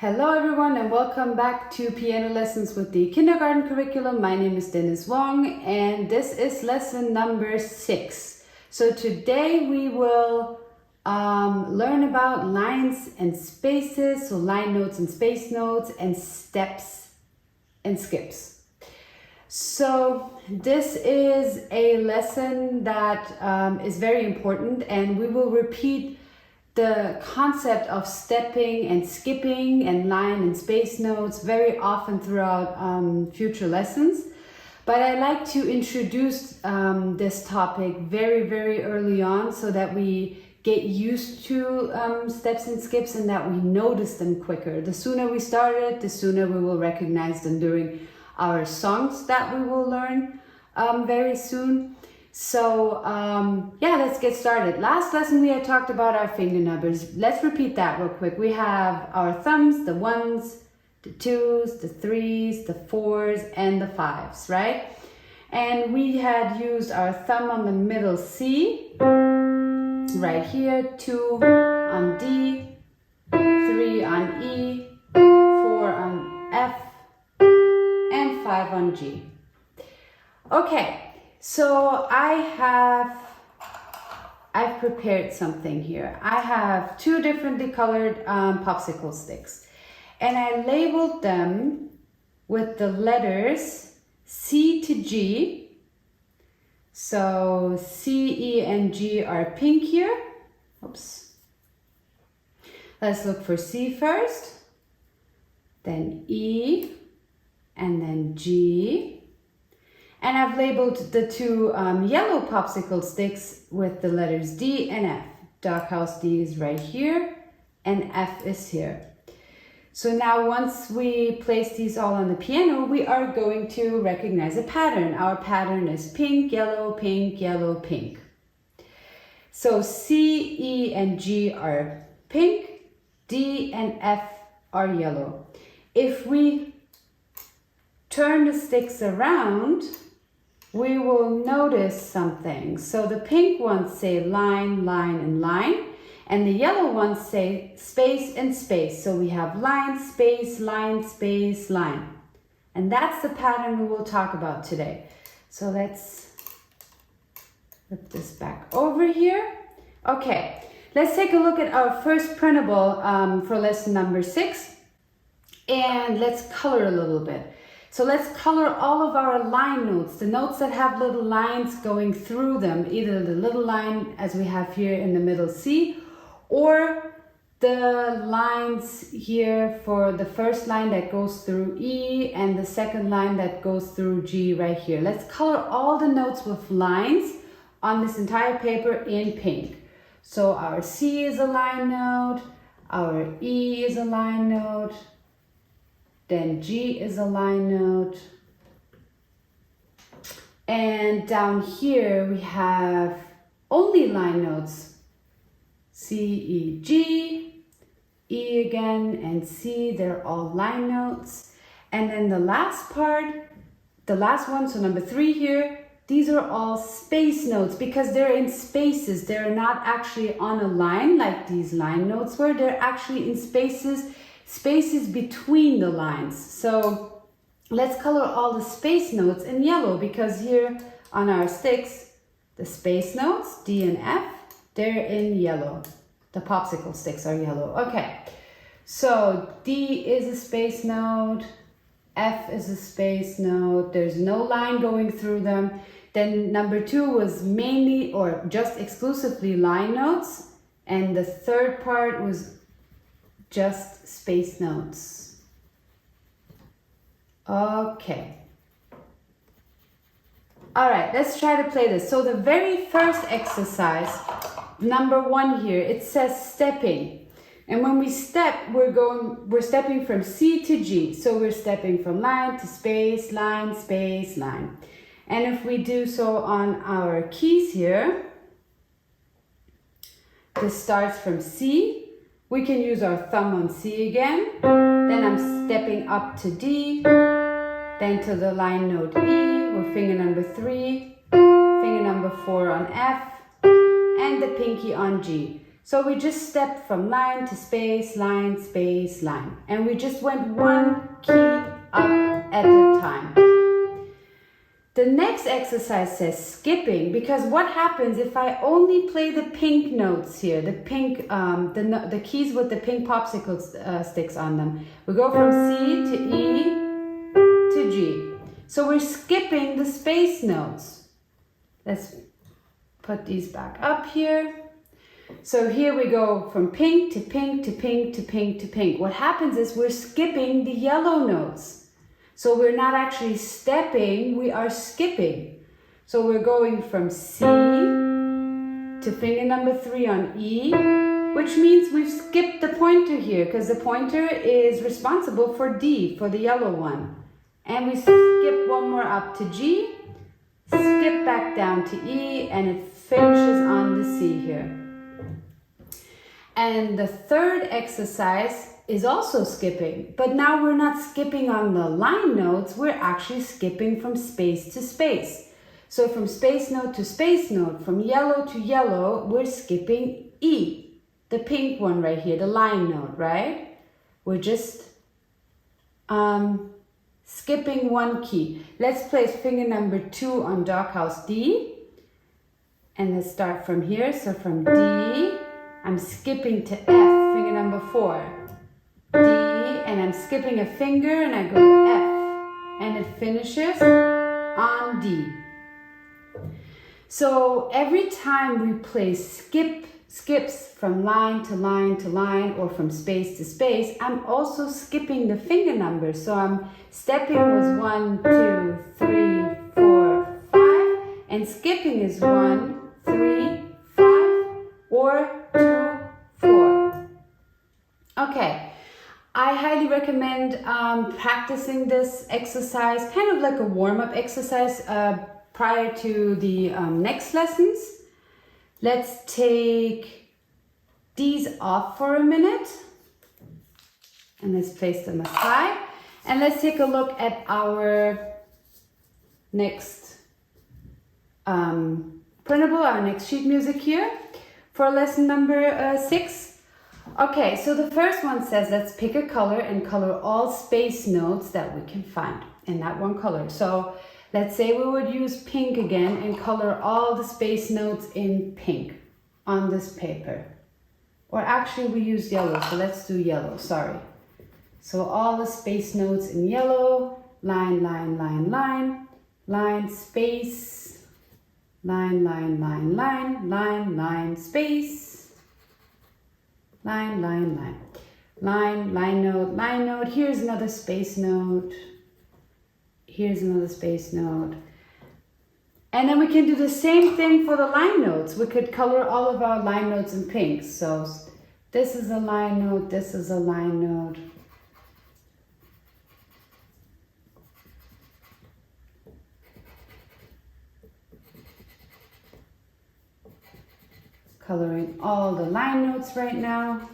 Hello everyone and welcome back to Piano Lessons with the Kindergarten curriculum. My name is Dennis Wong and this is lesson number 6. So today we will learn about lines and spaces, so line notes and space notes, and steps and skips. So this is a lesson that is very important, and we will repeat the concept of stepping and skipping and line and space notes very often throughout future lessons. But I like to introduce this topic very early on so that we get used to steps and skips and that we notice them quicker. The sooner we start it, the sooner we will recognize them during our songs that we will learn very soon. So yeah, let's get started. Last lesson we had talked about our finger numbers. Let's repeat that real quick. We have our thumbs, the 1s, the 2s, the 3s, the 4s, and the 5s, right? And we had used our thumb on the middle C, right here, 2 on D, 3 on E, 4 on F, and 5 on G. Okay. So I've prepared something here. I have 2 differently colored popsicle sticks, and I labeled them with the letters C to G. So C, E, and G are pink here. Oops. Let's look for C first, then E, and then G. And I've labeled the 2 yellow popsicle sticks with the letters D and F. Doghouse D is right here and F is here. So now once we place these all on the piano, we are going to recognize a pattern. Our pattern is pink, yellow, pink, yellow, pink. So C, E, and G are pink, D and F are yellow. If we turn the sticks around, we will notice something. So the pink ones say line, line, and line, and the yellow ones say space and space. So we have line, space, line, space, line. And that's the pattern we will talk about today. So let's flip this back over here. Okay, let's take a look at our first printable for lesson number 6. And let's color a little bit. So let's color all of our line notes, the notes that have little lines going through them, either the little line as we have here in the middle C, or the lines here for the first line that goes through E and the second line that goes through G right here. Let's color all the notes with lines on this entire paper in pink. So our C is a line note, our E is a line note, then G is a line note. And down here we have only line notes. C, E, G, E again, and C, they're all line notes. And then the last part, the last one, so number 3 here, these are all space notes because they're in spaces. They're not actually on a line like these line notes were. They're actually in spaces between the lines. So let's color all the space notes in yellow because here on our sticks, the space notes, D and F, they're in yellow. The popsicle sticks are yellow. Okay, so D is a space note, F is a space note, there's no line going through them. Then number 2 was mainly or just exclusively line notes, and the third part was just space notes. Okay. All right, let's try to play this. So the very first exercise, number 1 here, it says stepping. And when we step, we're stepping from C to G. So we're stepping from line to space, line, space, line. And if we do so on our keys here, this starts from C. We can use our thumb on C again. Then I'm stepping up to D, then to the line note E with finger number 3, finger number 4 on F, and the pinky on G. So we just stepped from line to space, line, space, line. And we just went one key up at a time. The next exercise says skipping, because what happens if I only play the pink notes here, the pink, the keys with the pink popsicle sticks on them. We go from C to E to G. So we're skipping the space notes. Let's put these back up here. So here we go from pink to pink to pink to pink to pink. What happens is we're skipping the yellow notes. So we're not actually stepping, we are skipping. So we're going from C to finger number 3 on E, which means we've skipped the pointer here because the pointer is responsible for D, for the yellow one. And we skip one more up to G, skip back down to E, and it finishes on the C here. And the third exercise is also skipping, but now we're not skipping on the line notes, we're actually skipping from space to space. So from space note to space note, from yellow to yellow, we're skipping E, the pink one right here, the line note, right? We're just skipping one key. Let's place finger number 2 on doghouse D, and let's start from here. So from D, I'm skipping to F, finger number 4. D, and I'm skipping a finger and I go to F, and it finishes on D. So every time we play skips from line to line to line or from space to space, I'm also skipping the finger numbers. So I'm stepping was 1, 2, 3, 4, 5, and skipping is 1, 3, 5, or 2, 4. Okay. I highly recommend practicing this exercise, kind of like a warm-up exercise prior to the next lessons. Let's take these off for a minute and let's place them aside. And let's take a look at our next printable, our next sheet music here for lesson number 6. Okay, so the first one says let's pick a color and color all space notes that we can find in that one color. So let's say we would use pink again and color all the space notes in pink on this paper. Or actually we used yellow, so let's do yellow, sorry. So all the space notes in yellow, line, line, line, line, line, space, line, line, line, line, line, line, space, line, line, line, line, line note, here's another space note, here's another space note. And then we can do the same thing for the line notes. We could color all of our line notes in pink. So this is a line note, this is a line note. Coloring all the line notes right now.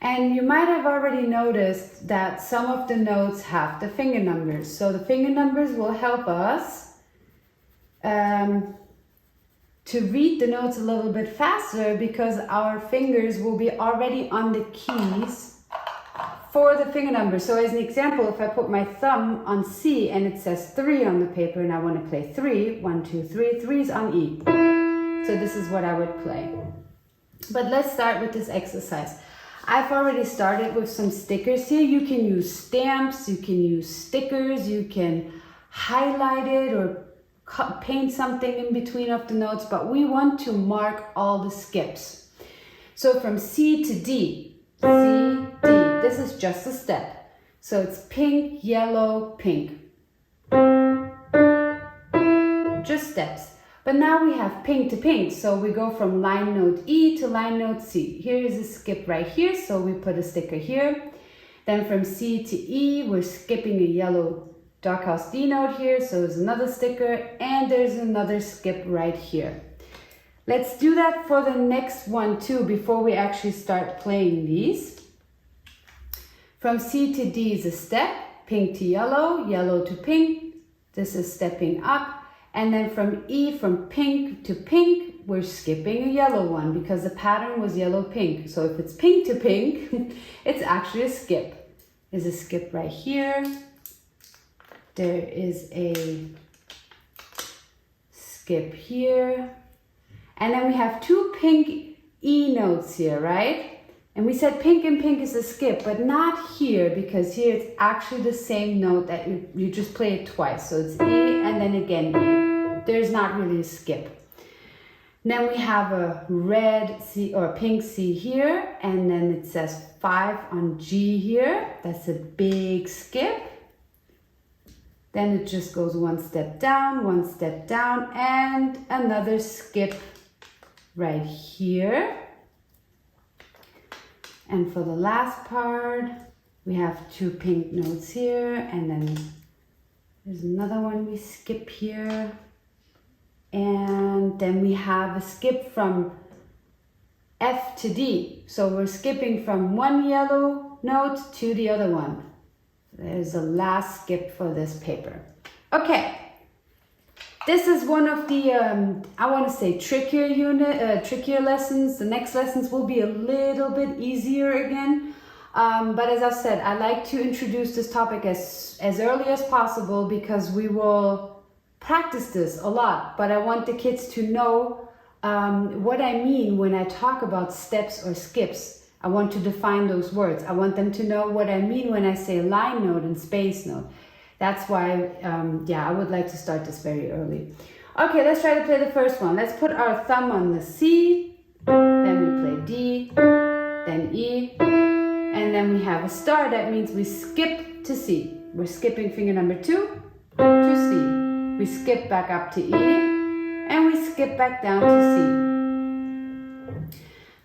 And you might have already noticed that some of the notes have the finger numbers. So the finger numbers will help us to read the notes a little bit faster because our fingers will be already on the keys for the finger number. So as an example, if I put my thumb on C and it says 3 on the paper and I want to play 3, 1, 2, 3, 3's on E. So this is what I would play. But let's start with this exercise. I've already started with some stickers here. You can use stamps, you can use stickers, you can highlight it or paint something in between of the notes, but we want to mark all the skips. So from C to D, C, D, this is just a step. So it's pink, yellow, pink. Just steps. But now we have pink to pink, so we go from line note E to line note C. Here is a skip right here, so we put a sticker here. Then from C to E, we're skipping a yellow doghouse D note here, so there's another sticker, and there's another skip right here. Let's do that for the next one too, before we actually start playing these. From C to D is a step, pink to yellow, yellow to pink. This is stepping up. And then from E, from pink to pink, we're skipping a yellow one because the pattern was yellow-pink. So if it's pink to pink, it's actually a skip. There's a skip right here. There is a skip here. And then we have two pink E notes here, right? And we said pink and pink is a skip, but not here, because here it's actually the same note that you just play it twice. So it's E and then again E. There's not really a skip. Then we have a red C or a pink C here, and then it says 5 on G here. That's a big skip. Then it just goes one step down, and another skip right here. And for the last part, we have two pink notes here, and then there's another one we skip here. And then we have a skip from F to D. So we're skipping from one yellow note to the other one. There's the last skip for this paper. Okay, this is one of the, I want to say trickier lessons. The next lessons will be a little bit easier again. But as I've said, I like to introduce this topic as early as possible because we will practice this a lot. But I want the kids to know what I mean when I talk about steps or skips. I want to define those words. I want them to know what I mean when I say line note and space note. That's why, I would like to start this very early. Okay, let's try to play the first one. Let's put our thumb on the C, then we play D, then E, and then we have a star. That means we skip to C. We're skipping finger number 2 to C. We skip back up to E, and we skip back down to C.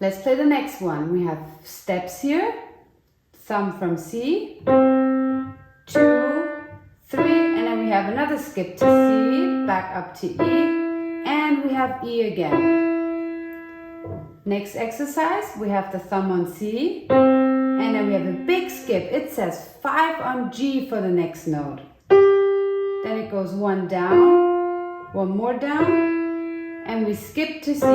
Let's play the next one. We have steps here. Thumb from C, 2, 3, and then we have another skip to C, back up to E, and we have E again. Next exercise, we have the thumb on C, and then we have a big skip. It says 5 on G for the next note. Then it goes one down, one more down, and we skip to C.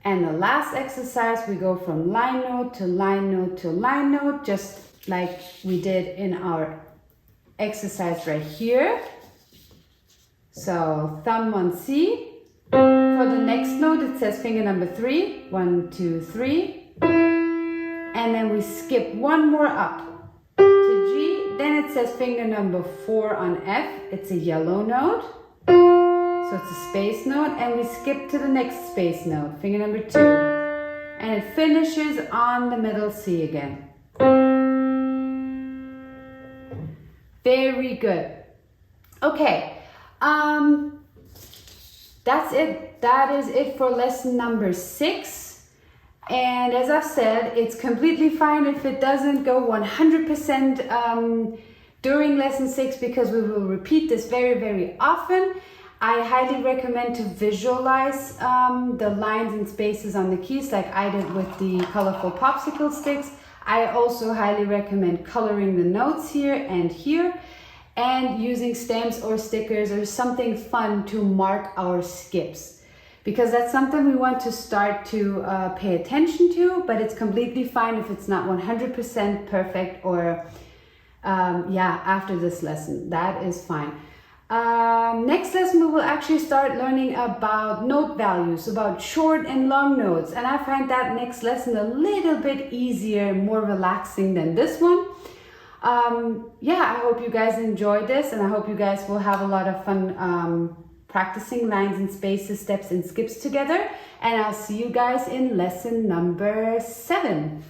And the last exercise, we go from line note to line note to line note, just like we did in our exercise right here. So thumb on C. For the next note, it says finger number 3, 1, 2, 3. And then we skip one more up to G. Then it says finger number 4 on F. It's a yellow note. So it's a space note, and we skip to the next space note, finger number 2. And it finishes on the middle C again. Very good. Okay, that's it. That is it for lesson number 6. And as I've said, it's completely fine if it doesn't go 100% during lesson 6, because we will repeat this very, very often. I highly recommend to visualize the lines and spaces on the keys like I did with the colorful popsicle sticks. I also highly recommend coloring the notes here and using stamps or stickers or something fun to mark our skips, because that's something we want to start to pay attention to, but it's completely fine if it's not 100% perfect or after this lesson. That is fine. Next lesson we will actually start learning about note values, about short and long notes, and I find that next lesson a little bit easier, more relaxing than this one. I hope you guys enjoyed this, and I hope you guys will have a lot of fun practicing lines and spaces, steps and skips together, and I'll see you guys in lesson number 7.